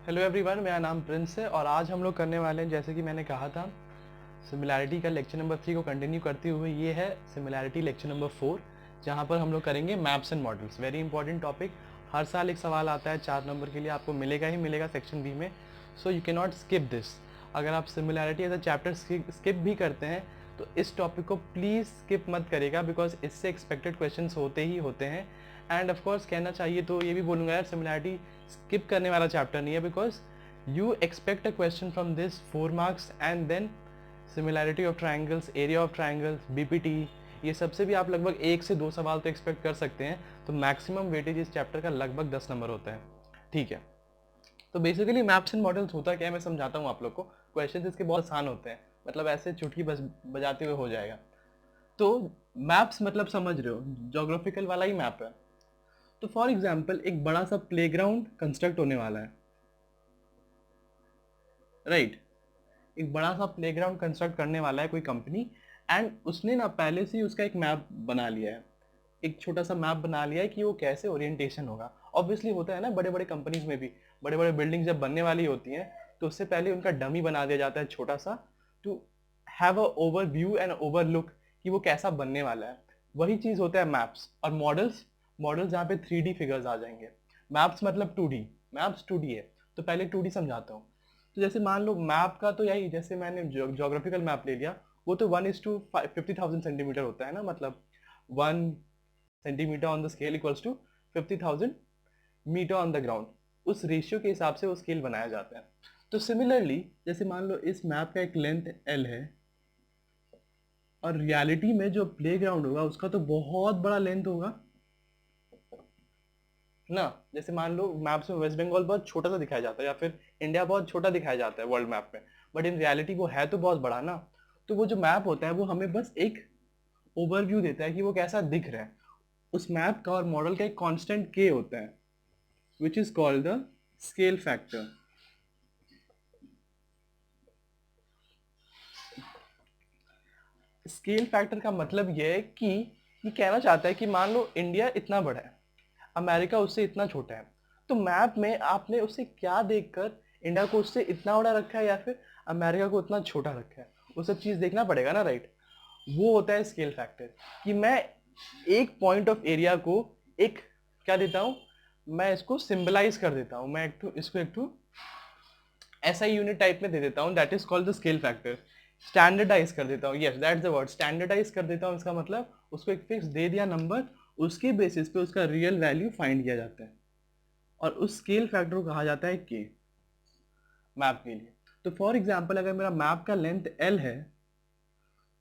Hello everyone, मेरा नाम Prince है और आज हम लोग करने वाले हैं, जैसे कि मैंने कहा था, सिमिलैरिटी का लेक्चर नंबर 3 को कंटिन्यू करते हुए ये है सिमिलैरिटी लेक्चर नंबर 4, जहाँ पर हम लोग करेंगे maps and models. Very important topic. हर साल एक सवाल आता है 4 नंबर के लिए, आपको मिलेगा ही मिलेगा सेक्शन बी में, so you can not skip this. अगर आप similarity as a chapter skip भी करते हैं तो इस टॉपिक को प्लीज़ स्किप मत करेगा, बिकॉज इससे एक्सपेक्टेड क्वेश्चन होते ही होते हैं। एंड ऑफ कोर्स कहना चाहिए तो ये भी बोलूँगा यार, सिमिलैरिटी स्किप करने वाला चैप्टर नहीं है, because you expect a question from this 4 marks and then similarity of triangles, area of triangles, BPT, ये सबसे भी आप लगभग 1 से 2 सवाल तो एक्सपेक्ट कर सकते हैं। तो मैक्सिमम वेटेज इस चैप्टर का लगभग 10 नंबर होता है। ठीक है, तो बेसिकली मैप्स एंड मॉडल्स होता क्या है मैं समझाता हूँ आप लोग को। क्वेश्चन इसके बहुत आसान होते हैं, मतलब ऐसे चुटकी बस बजाते हुए हो जाएगा। तो मैप्स मतलब समझ रहे हो, जोग्राफिकल वाला ही मैप है। तो फॉर एग्जाम्पल एक बड़ा सा प्लेग्राउंड कंस्ट्रक्ट होने वाला है, राइट। एक बड़ा सा प्लेग्राउंड कंस्ट्रक्ट करने वाला है कोई कंपनी, एंड उसने ना पहले से ही उसका एक मैप बना लिया है, एक छोटा सा मैप बना लिया है कि वो कैसे ओरिएंटेशन होगा। ऑब्वियसली होता है ना, बड़े बड़े कंपनीज में भी बड़े बड़े बिल्डिंग जब बनने वाली होती हैं तो उससे पहले उनका डमी बना दिया जाता है छोटा सा, to have a overview and over look कि वो कैसा बनने वाला है। वही चीज़ होता है मैप्स और मॉडल्स। मॉडल्स जहाँ पे 3D फिगर्स आ जाएंगे। मैप्स मतलब 2D, मैप्स 2D है। तो पहले 2D समझाता हूँ। तो जैसे मान लो मैप का तो यही, जैसे मैंने जोग्राफिकल मैप ले लिया, वो तो 1:50,000 सेंटीमीटर होता है ना, मतलब 1 centimetre on the scale equals to 50,000 metre on the ground. उस रेशियो के हिसाब से वो स्केल बनाया जाता है। तो सिमिलरली जैसे मान लो इस मैप का एक लेंथ L है, और रियलिटी में जो प्लेग्राउंड होगा उसका तो बहुत बड़ा लेंथ होगा ना। जैसे मान लो मैप्स में वेस्ट बंगाल बहुत छोटा सा दिखाया जाता है, या फिर इंडिया बहुत छोटा दिखाया जाता है वर्ल्ड मैप में, बट इन रियलिटी वो है तो बहुत बड़ा ना। तो वो जो मैप होता है वो हमें बस एक ओवरव्यू देता है कि वो कैसा दिख रहा है। उस मैप का और मॉडल का एक कांस्टेंट के होता है, which is called the scale factor. Scale factor का मतलब यह है कि ये कहना चाहता है कि मान लो इंडिया इतना बड़ा है, अमेरिका उससे इतना छोटा है, तो मैप में आपने उससे क्या देखकर इंडिया को उससे इतना बड़ा रखा है या फिर अमेरिका को उतना छोटा रखा है, वो सब चीज़ देखना पड़ेगा ना, राइट। वो होता है स्केल फैक्टर, कि मैं एक पॉइंट ऑफ एरिया को एक क्या देता हूँ, मैं इसको सिंबलाइज कर देता हूँ, मैं इसको एक ऐसा यूनिट टाइप में दे देता हूँ, that is called the scale factor. Standardise कर देता हूँ, yes that's the word, standardise कर देता हूँ। इसका मतलब उसको एक फिक्स दे दिया नंबर, उसके बेसिस पे उसका रियल वैल्यू फाइंड किया जाता है, और उस स्केल फैक्टर को कहा जाता है के, मैप के लिए। तो फॉर एग्जाम्पल अगर मेरा मैप का लेंथ L है,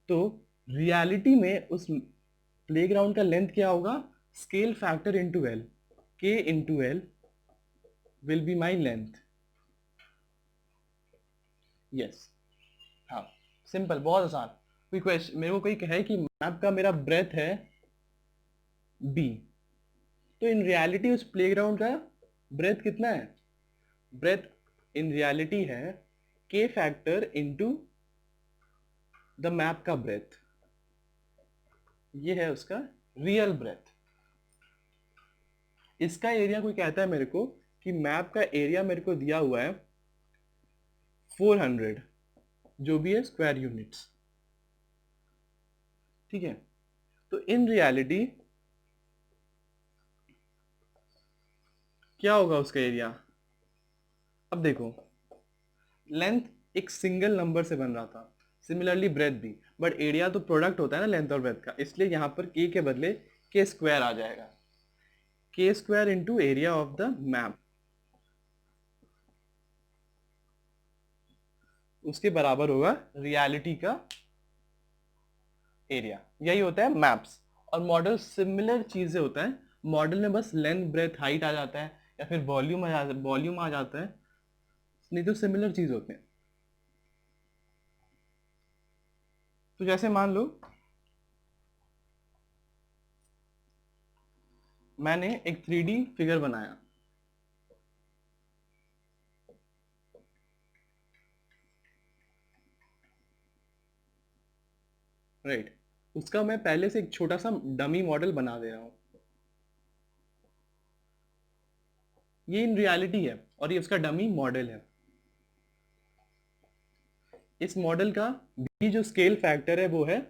तो रियलिटी में उस प्लेग्राउंड का लेंथ क्या होगा, स्केल फैक्टर इंटू एल, के into L will be my length. Yes, हाँ, सिंपल, बहुत आसान। कोई क्वेश्चन मेरे को कोई कहे कि मैप का मेरा ब्रेथ है बी, तो इन रियलिटी उस प्लेग्राउंड का ब्रेथ कितना है, ब्रेथ इन रियलिटी है के फैक्टर इनटू द मैप का ब्रेथ, ये है उसका रियल ब्रेथ। इसका एरिया कोई कहता है मेरे को कि मैप का एरिया मेरे को दिया हुआ है 400, जो भी है स्क्वायर यूनिट्स, ठीक है। तो इन रियलिटी क्या होगा उसका एरिया, अब देखो, लेंथ एक सिंगल नंबर से बन रहा था, सिमिलरली ब्रेथ भी, बट एरिया तो प्रोडक्ट होता है ना लेंथ और ब्रेथ का, इसलिए यहां पर के बदले के स्क्वायर आ जाएगा, के square into area of the map, उसके बराबर होगा रियलिटी का एरिया। यही होता है मैप्स। और मॉडल सिमिलर चीजें होता है, मॉडल में बस लेंथ ब्रेथ हाइट आ जाता है, या फिर वॉल्यूम आ जाता है, नहीं तो सिमिलर चीज होते हैं। तो जैसे मान लो मैंने एक 3D फिगर बनाया, राइट। उसका मैं पहले से एक छोटा सा डमी मॉडल बना दे रहा हूं, ये इन रियलिटी है। और ये उसका डमी मॉडल है। इस मॉडल का भी जो स्केल फैक्टर है वो है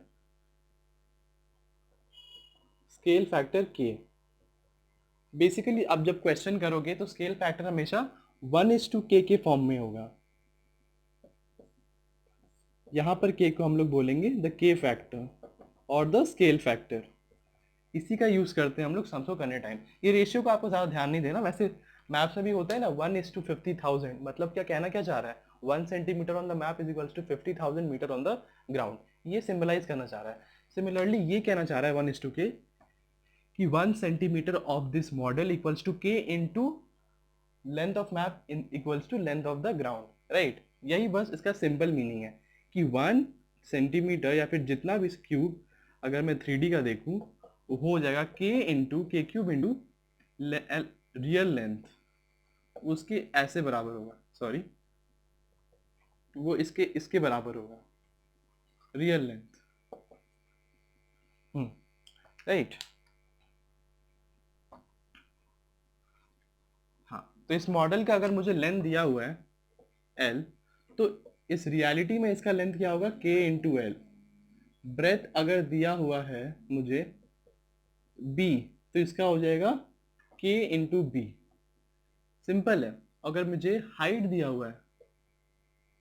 स्केल फैक्टर के। बेसिकली अब जब क्वेश्चन करोगे तो स्केल फैक्टर हमेशा 1:k के फॉर्म में होगा। यहां पर k को हम लोग बोलेंगे द के फैक्टर और द स्केल फैक्टर। इसी का यूज करते हैं हम लोग सम्स को करने टाइम। ये रेशियो को आपको ज्यादा ध्यान नहीं देना, वैसे मैप्स में भी होता है ना 1:50,000, मतलब क्या कहना क्या चाह रहा है, 1 centimetre on the map is equals to 50,000 metre on the ground, ये सिंबलाइज करना चाह रहा है। सिमिलरली ये कहना चाह रहा है 1:k कि 1 centimetre of this model equals to k into length of map in equals to length of the ground, right. यही बस इसका सिंपल मीनिंग है कि 1 सेंटीमीटर या फिर जितना भी क्यूब अगर मैं 3D का देखूं वो हो जाएगा k इंटू के क्यूब इंटू रियल लेंथ, उसके ऐसे बराबर होगा, सॉरी वो इसके इसके बराबर होगा रियल लेंथ, राइट। हाँ, तो इस मॉडल का अगर मुझे लेंथ दिया हुआ है l, तो इस रियलिटी में इसका लेंथ क्या होगा k इंटू एल। ब्रेथ अगर दिया हुआ है मुझे b, तो इसका हो जाएगा k इंटू बी। सिंपल है। अगर मुझे हाइट दिया हुआ है,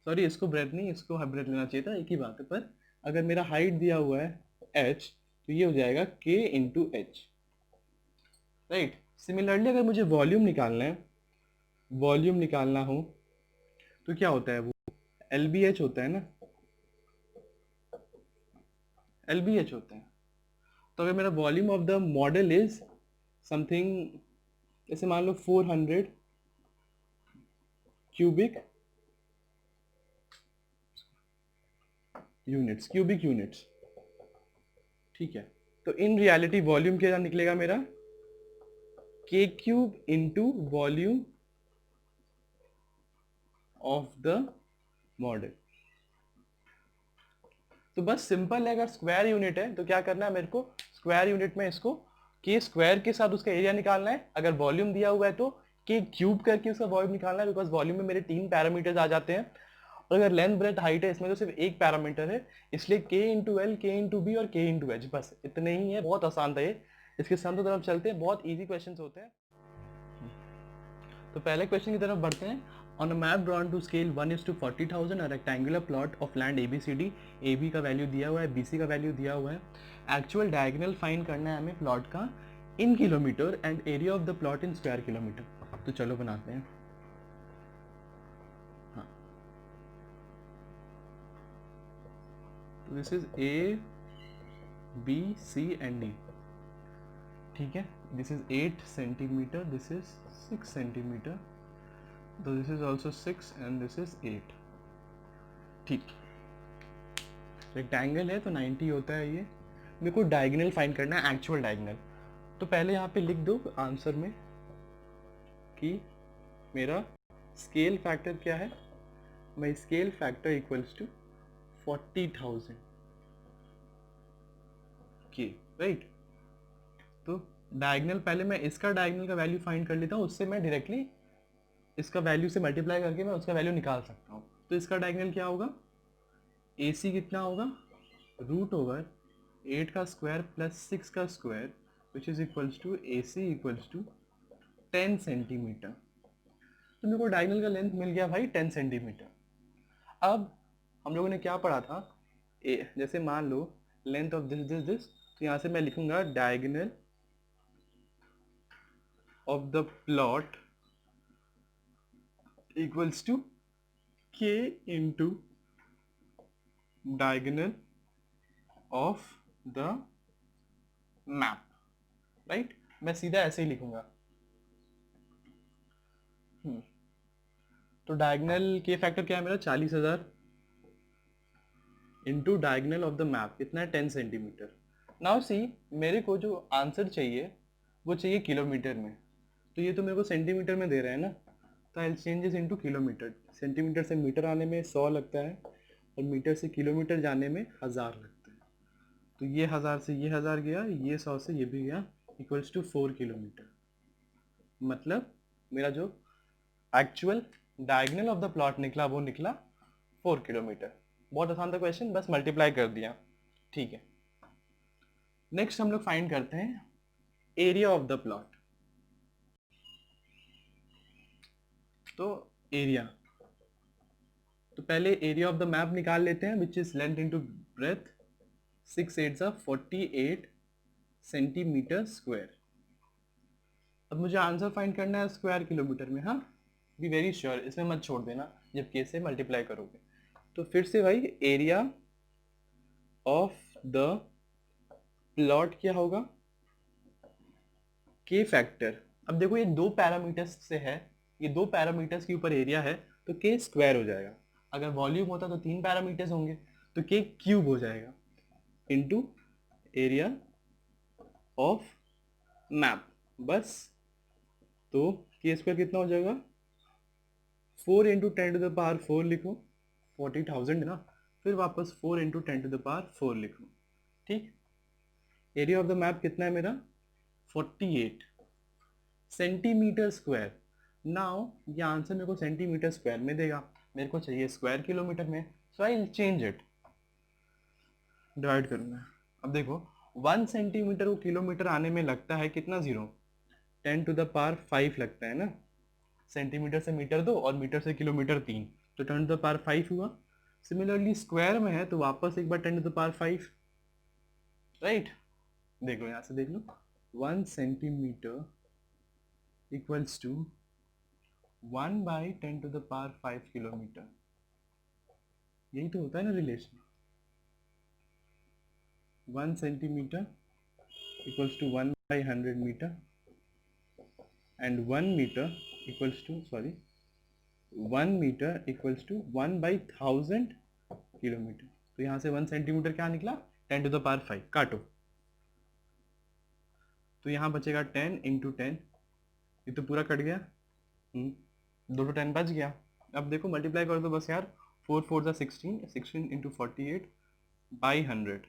सॉरी इसको ब्रेथ नहीं, इसको ब्रेथ लेना चाहिए था, एक ही बात है, पर अगर मेरा हाइट दिया हुआ है h, तो ये हो जाएगा k into H, right. Similarly अगर मुझे वॉल्यूम निकालना है, वॉल्यूम निकालना हो तो क्या होता है, वो एल बी एच होता है ना, एल बी एच होता है। तो अगर मेरा volume of the model is something, जैसे मान लो 400 क्यूबिक यूनिट्स, क्यूबिक यूनिट्स, ठीक है। तो इन रियलिटी वॉल्यूम क्या निकलेगा मेरा, के cube into volume of the model. तो बस सिंपल है, अगर स्क्वायर यूनिट है तो क्या करना है मेरे को, स्क्वायर यूनिट में इसको के स्क्वायर के साथ उसका एरिया निकालना है। अगर वॉल्यूम दिया हुआ है तो के क्यूब करके उसका वॉल्यूम निकालना है, बिकॉज वॉल्यूम में मेरे 3 पैरामीटर्स आ जाते हैं। और अगर लेंथ ब्रेथ हाइट है, इसमें तो सिर्फ एक पैरामीटर है, इसलिए के इंटू एल, के इंटू बी और के इंटू एच, बस इतने ही है। बहुत आसान था ये। इसके सम की तरफ चलते हैं, बहुत ईजी क्वेश्चन होते हैं। तो पहले क्वेश्चन की तरफ बढ़ते हैं। On a map drawn to scale 1:40,000 a rectangular plot of land ABCD, AB का वैल्यू दिया हुआ है, BC का वैल्यू दिया हुआ है। एक्चुअल डायगोनल फाइंड करना है हमें प्लॉट का in kilometre and area of the plot in square kilometre. तो चलो बनाते हैं। हाँ, तो this is A B C and D, ठीक है। This is 8 centimetre, this is 6 centimetre, तो this is also 6 and this is 8, ठीक। रेक्टेंगल है तो 90 होता है ये। मेरे को डायगोनल फाइंड करना है, एक्चुअल डायगोनल। तो पहले यहाँ पे लिख दो आंसर में कि मेरा स्केल फैक्टर क्या है। माई स्केल फैक्टर इक्वल्स टू 40,000 के, राइट। तो डायगोनल, पहले मैं इसका डायगोनल का वैल्यू फाइंड कर लेता हूँ, उससे मैं डायरेक्टली इसका वैल्यू से मल्टीप्लाई करके मैं उसका वैल्यू निकाल सकता हूँ। तो इसका डायगोनल क्या होगा, AC कितना होगा, रूट ओवर 8 का स्क्वायर प्लस 6 का square which is equals to AC equals to 10 centimetre. तो मेरे को डायगोनल का लेंथ मिल गया भाई 10 सेंटीमीटर। अब हम लोगों ने क्या पढ़ा था, जैसे मान लो length of this this this, तो यहाँ से मैं लिखूंगा diagonal of the plot equals to K into diagonal of the map, right. मैं सीधा ऐसे ही लिखूंगा। तो डायगोनल के फैक्टर क्या है मेरा, 40,000 into diagonal of the map कितना है, 10 सेंटीमीटर। नाउ सी, मेरे को जो आंसर चाहिए वो चाहिए किलोमीटर में, तो ये तो मेरे को सेंटीमीटर में दे रहा है ना, तो आई चेंजेस इनटू किलोमीटर। सेंटीमीटर से मीटर आने में 100 लगता है और मीटर से किलोमीटर जाने में 1000 लगता है। तो ये 1000 से ये 1000 गया, ये 100 से ये भी गया, इक्वल्स टू 4 किलोमीटर। मतलब मेरा जो actual diagonal of the plot निकला, वो निकला 4 किलोमीटर। बहुत आसान था क्वेश्चन, बस मल्टीप्लाई कर दिया, ठीक है। नेक्स्ट हम लोग फाइंड करते हैं एरिया ऑफ द प्लॉट। तो एरिया, तो पहले एरिया ऑफ द मैप निकाल लेते हैं, which is length into breadth, 6 8 48 centimetre square. अब मुझे आंसर फाइंड करना है स्क्वायर किलोमीटर में, हाँ, बी वेरी श्योर, इसमें मत छोड़ देना जब के से मल्टीप्लाई करोगे। तो फिर से भाई एरिया ऑफ द प्लॉट क्या होगा, के फैक्टर। अब देखो ये 2 पैरामीटर्स से है, ये 2 पैरामीटर्स के ऊपर एरिया है, तो के स्क्वायर हो जाएगा। अगर वॉल्यूम होता तो 3 पैरामीटर्स होंगे, तो के क्यूब हो जाएगा इनटू एरिया ऑफ मैप, बस। तो के स्क्वायर कितना हो जाएगा, 4 इंटू 10 टू द पावर 4 लिखो, 40,000 ना, फिर वापस 4 इंटू 10 टू द पावर 4 लिखो, ठीक। एरिया ऑफ द मैप कितना है मेरा, 48 सेंटीमीटर स्क्वायर। नाउ ये आंसर मेरे को सेंटीमीटर स्क्वायर में देगा, मेरे को चाहिए स्क्वायर किलोमीटर में, so I will change it, divide करूंगा। अब देखो 1 सेंटीमीटर को किलोमीटर आने में लगता है कितना, 0, 10 टू द पावर 5 लगता है ना। सेंटीमीटर से मीटर 2 और मीटर से किलोमीटर 3, तो 10 टू द पावर 5 हुआ। सिमिलरली स्क्वायर में है तो वापस एक बार 10 टू द पावर 5, राइट। देख लो यहाँ से देख लो, 1 centimetre equals to 1 by 10 to the power 5 kilometre, यही तो होता है ना relation. 1 centimetre equals to 1 by 100 metre and 1 metre equals to 1 metre equals to 1 by 1000 kilometre. तो यहाँ से 1 सेंटीमीटर क्या निकला, 10 टू द पावर 5, काटो, तो यहाँ बचेगा 10 इंटू 10, ये तो पूरा कट गया, 2 तो 10 बच गया। अब देखो मल्टीप्लाई कर दो बस यार, 4 4 जा 16, 16 इंटू 48 बाई 100,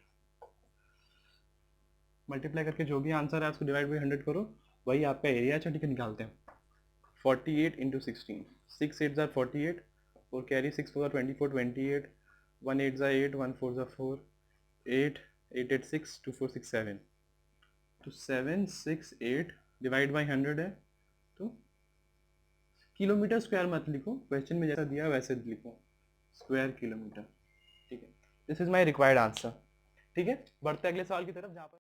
मल्टीप्लाई करके जो भी आंसर है उसको डिवाइड बाई 100 करो, वही आपका एरिया। अच्छा ठीक है, निकालते हैं। 48 इंटू 16, 6 8 ज़ा 48, और कैरी 6 4 24 28, 1 8 ज़ा 8, 1 4 ज़ा 4, 8 8 8 6 2 4 6 7, तो 7 6 8 डिवाइड बाई 100 है, तो किलोमीटर स्क्वायर मत लिखो, क्वेश्चन में जैसा दिया वैसे लिखो, स्क्वायर किलोमीटर, ठीक है। This is my required answer, ठीक है। बढ़ते अगले सवाल की तरफ, जहाँ पर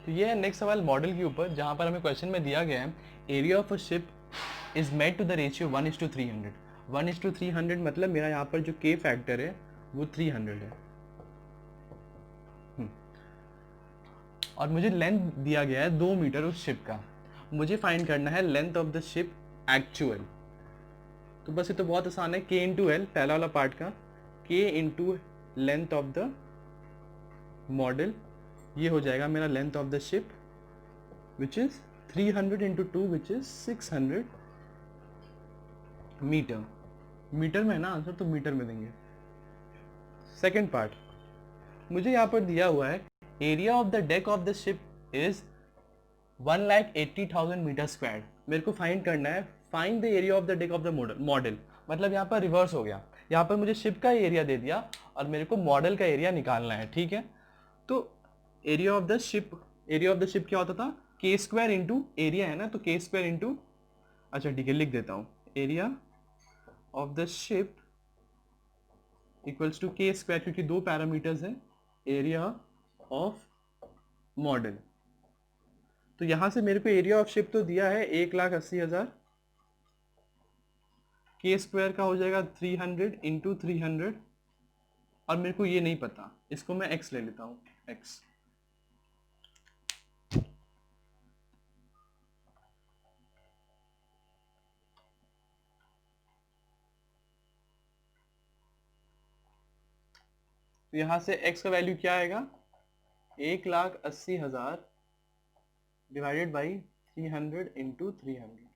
तो ये है नेक्स्ट सवाल मॉडल के ऊपर, जहाँ पर हमें क्वेश्चन में दिया गया है area of a ship is made to the ratio 1:300। 1:300 मतलब मेरा यहाँ पर जो के फैक्टर है वो 300 है, और मुझे लेंथ दिया गया है 2 मीटर उस शिप का। मुझे फाइंड करना है length of the ship actual. तो बस ये तो बहुत आसान है, के इंटू एल, पहला वाला पार्ट का, k into length of the model, ये हो जाएगा मेरा length of the ship, which is 300 into 2 which is 600 metre. Metre में है ना आंसर, तो मीटर में देंगे। सेकेंड पार्ट, मुझे यहाँ पर दिया हुआ है area of the deck of the ship is 1,80,000 metre square. मेरे को फाइंड करना है, find the area of the deck of the model. मतलब यहाँ पर रिवर्स हो गया, यहाँ पर मुझे शिप का एरिया दे दिया और मेरे को मॉडल का एरिया निकालना है, ठीक है। तो area of the ship, area of the ship क्या होता था, के स्क्वायर इंटू एरिया है ना, तो के स्क्वायर इंटू, अच्छा ठीक है लिख देता हूँ, area of the ship equals to k square, क्योंकि 2 पैरामीटर्स है, एरिया ऑफ मॉडल। तो यहां से मेरे को एरिया ऑफ शिप तो दिया है 1,80,000, के स्क्वायर का हो जाएगा 300 इंटू 300, और मेरे को ये नहीं पता, इसको मैं x ले लेता हूँ, x। तो यहां से x का वैल्यू क्या आएगा, 1,80,000 डिवाइडेड बाई 300 इंटू 300,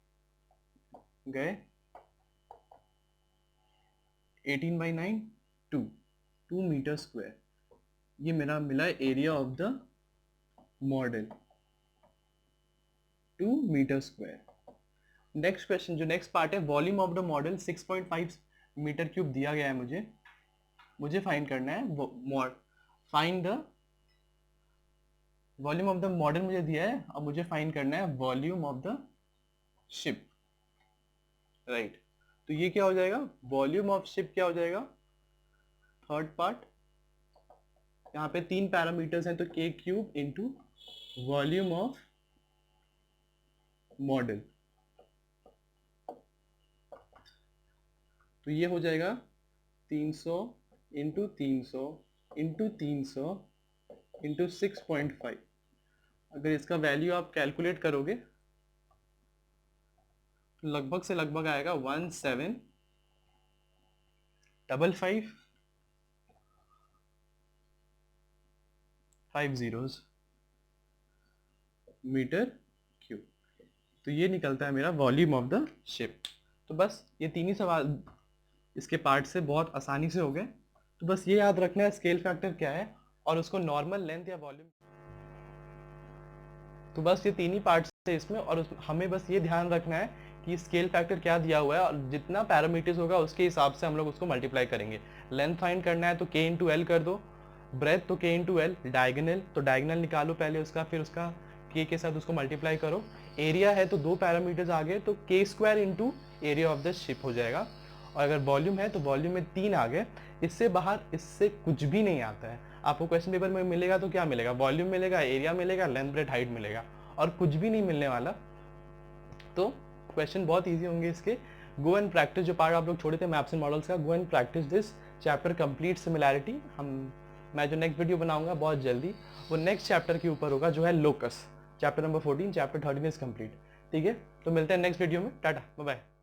गए 18/9, 2 मीटर स्क्वायर, ये मेरा मिला area of the model, 2 metre square. Next question, जो नेक्स्ट पार्ट है, volume of the model 6.5 metre cube दिया गया है मुझे फाइंड करना है, find the volume of the model मुझे दिया है, अब मुझे फाइंड करना है volume of the ship, right. तो ये क्या हो जाएगा, वॉल्यूम ऑफ शिप क्या हो जाएगा, थर्ड पार्ट, यहाँ पे 3 पैरामीटर्स हैं, तो k cube into volume of model, तो ये हो जाएगा 300 इंटू 300 इंटू 300 इंटू 6.5। अगर इसका वैल्यू आप कैलकुलेट करोगे तो लगभग से लगभग आएगा 1755 मीटर क्यूब। तो ये निकलता है मेरा वॉल्यूम ऑफ द शिप। तो बस ये तीन ही सवाल इसके पार्ट से बहुत आसानी से हो गए। तो बस ये याद रखना है स्केल फैक्टर क्या है और उसको नॉर्मल लेंथ या वॉल्यूम। तो बस ये तीन ही पार्ट्स है इसमें, और हमें बस ये ध्यान रखना है कि स्केल फैक्टर क्या दिया हुआ है और जितना पैरामीटर्स होगा उसके हिसाब से हम लोग उसको मल्टीप्लाई करेंगे। लेंथ फाइंड करना है तो k इंटू एल कर दो, ब्रेथ तो k इंटू एल, डायगनल तो डायगनल निकालो पहले उसका, फिर उसका k के साथ उसको मल्टीप्लाई करो। एरिया है तो 2 पैरामीटर्स आ गए, तो k square into area of the ship हो जाएगा। और अगर वॉल्यूम है तो वॉल्यूम में 3 आ गए, इससे बाहर इससे कुछ भी नहीं आता है। आपको क्वेश्चन पेपर में मिलेगा तो क्या मिलेगा, वॉल्यूम मिलेगा, एरिया मिलेगा, लेंथ ब्रेथ हाइट मिलेगा, और कुछ भी नहीं मिलने वाला। तो क्वेश्चन बहुत इजी होंगे इसके। गो एंड प्रैक्टिस, जो पार्ट आप लोग छोड़े थे मैप्स एंड मॉडल्स का, go and practice this chapter complete similarity. मैं जो नेक्स्ट वीडियो बनाऊंगा बहुत जल्दी, वो नेक्स्ट चैप्टर के ऊपर होगा जो है locus, chapter number 14, chapter 13 is complete. ठीक है, तो मिलते हैं नेक्स्ट वीडियो में, टाटा बाय बाय।